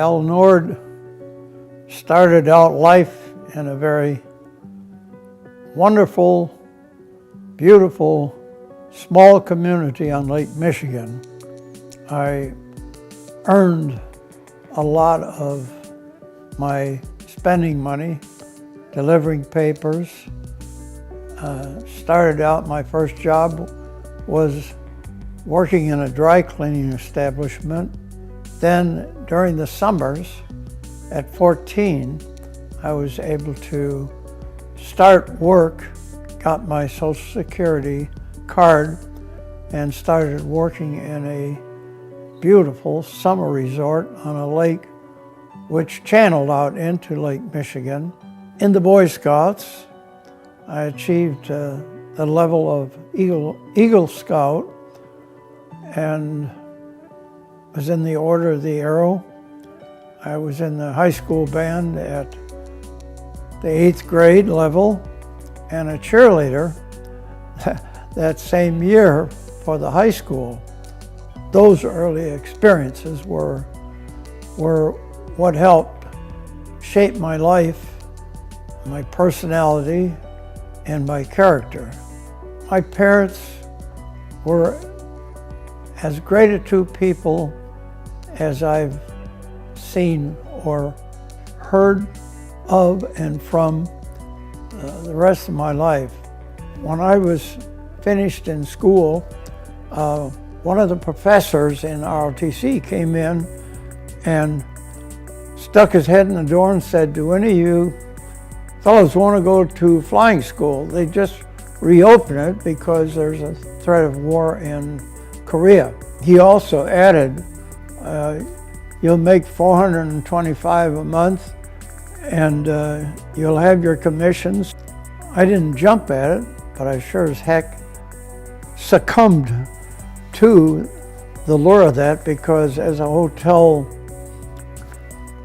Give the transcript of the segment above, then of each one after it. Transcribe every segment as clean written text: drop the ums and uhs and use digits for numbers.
Al Nord started out life in a very wonderful, beautiful, small community on Lake Michigan. I earned a lot of my spending money delivering papers. Started out, my first job was working in a dry cleaning establishment. Then during the summers at 14, I was able to start work, got my Social Security card, and started working in a beautiful summer resort on a lake which channeled out into Lake Michigan. In the Boy Scouts, I achieved the level of Eagle Scout and was in the Order of the Arrow. I was in the high school band at the 8th grade level and a cheerleader that same year for the high school. Those early experiences were what helped shape my life, my personality, and my character. My parents were as great a two people as I've seen or heard of and from the rest of my life. When I was finished in school, one of the professors in ROTC came in and stuck his head in the door and said, "Do any of you fellows want to go to flying school? They just reopened it because there's a threat of war in Korea." He also added, "You'll make $425 a month and you'll have your commissions." I didn't jump at it, but I sure as heck succumbed to the lure of that, because as a hotel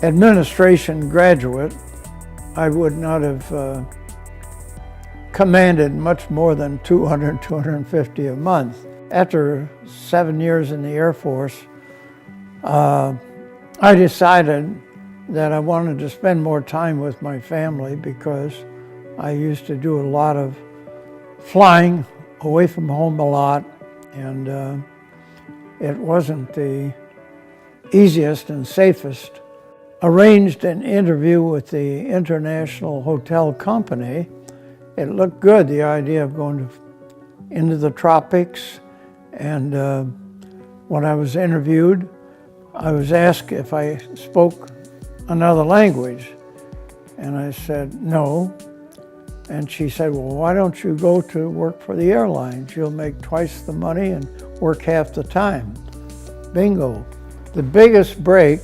administration graduate, I would not have commanded much more than $200, $250 a month. After 7 years in the Air Force, I decided that I wanted to spend more time with my family, because I used to do a lot of flying away from home a lot, and it wasn't the easiest and safest. Arranged an interview with the International Hotel Company. It looked good, the idea of going into the tropics, and when I was interviewed, I was asked if I spoke another language, and I said no. And she said, "Well, why don't you go to work for the airlines? You'll make twice the money and work half the time." Bingo. The biggest break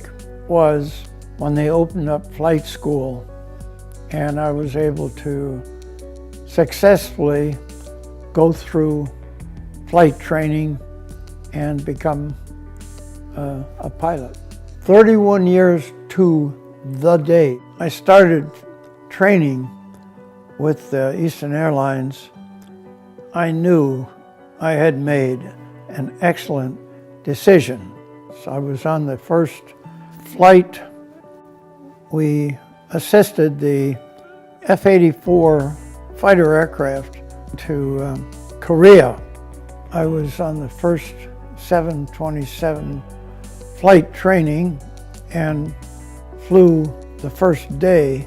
was when they opened up flight school, and I was able to successfully go through flight training and become a pilot. 31 years to the day. I started training with Eastern Airlines. I knew I had made an excellent decision. So I was on the first flight. We assisted the F-84 fighter aircraft to Korea. I was on the first 727 flight training and flew the first day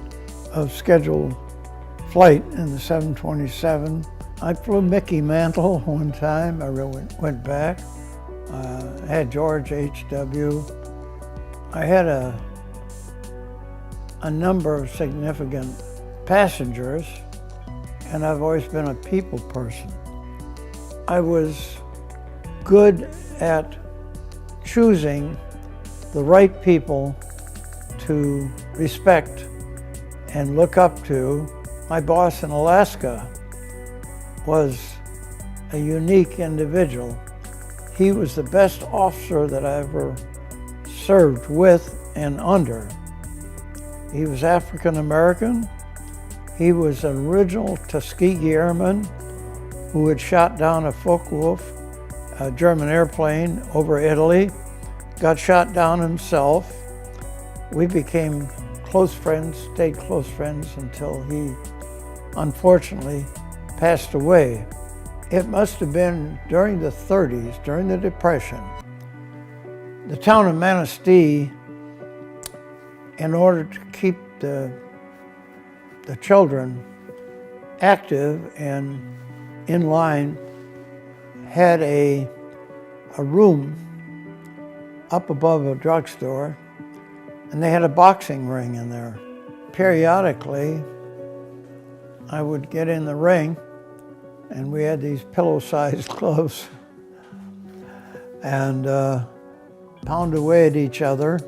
of scheduled flight in the 727. I flew Mickey Mantle one time. I went back. I had George H.W. I had a number of significant passengers, and I've always been a people person. I was good at choosing the right people to respect and look up to. My boss in Alaska was a unique individual. He was the best officer that I ever served with and under. He was African American. He was an original Tuskegee Airman who had shot down a Focke-Wulf, a German airplane over Italy, got shot down himself, We became close friends, stayed close friends until he unfortunately passed away. It must have been during the 30s, during the Depression. The town of Manistee, in order to keep the children active and in line, had a room up above a drugstore, and they had a boxing ring in there. Periodically, I would get in the ring, and we had these pillow-sized gloves, and pound away at each other.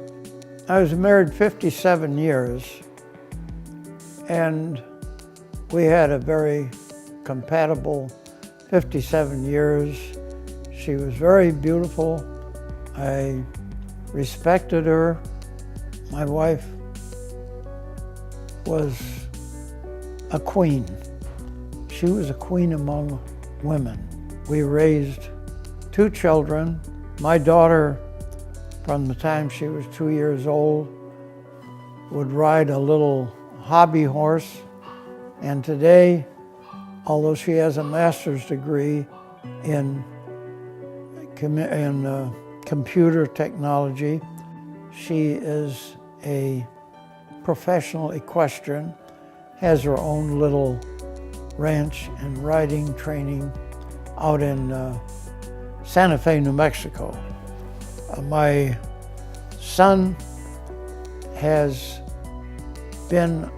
I was married 57 years, and we had a very compatible 57 years. She was very beautiful. I respected her. My wife was a queen. She was a queen among women. We raised 2 children. My daughter, from the time she was 2 years old, would ride a little hobby horse. And today, although she has a master's degree in computer technology, she is a professional equestrian, has her own little ranch and riding training out in Santa Fe, New Mexico. My son has been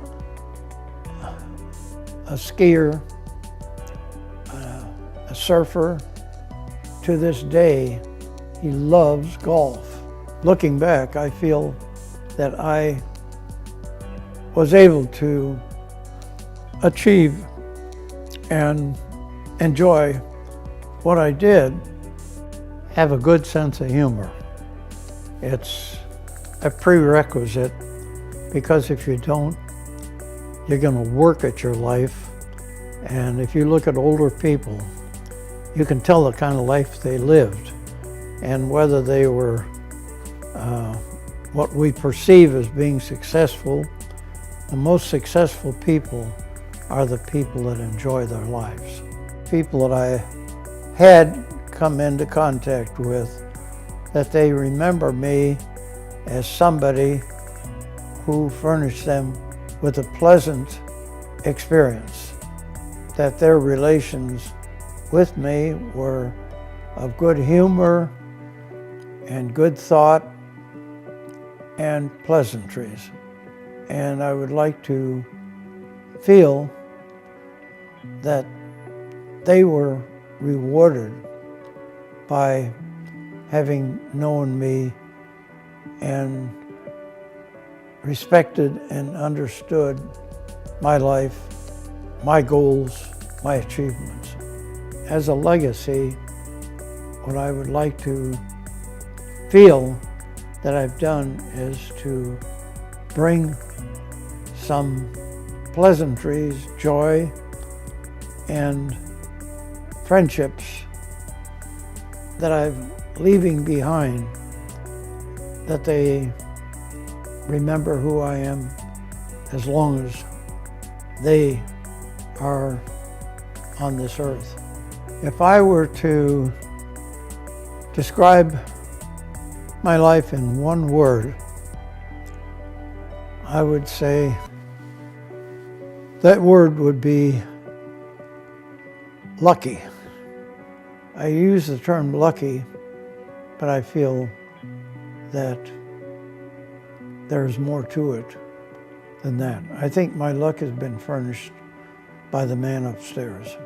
a skier, a surfer. To this day, he loves golf. Looking back, I feel that I was able to achieve and enjoy what I did. Have a good sense of humor. It's a prerequisite, because if you don't, you're going to work at your life. And if you look at older people, you can tell the kind of life they lived and whether they were what we perceive as being successful. The most successful people are the people that enjoy their lives. People that I had come into contact with, that they remember me as somebody who furnished them with a pleasant experience, that their relations with me were of good humor and good thought and pleasantries. And I would like to feel that they were rewarded by having known me and respected and understood my life, my goals, my achievements. As a legacy, what I would like to feel that I've done is to bring some pleasantries, joy, and friendships that I'm leaving behind, that they remember who I am as long as they are on this earth. If I were to describe my life in one word, I would say that word would be lucky. I use the term lucky, but I feel that there's more to it than that. I think my luck has been furnished by the man upstairs.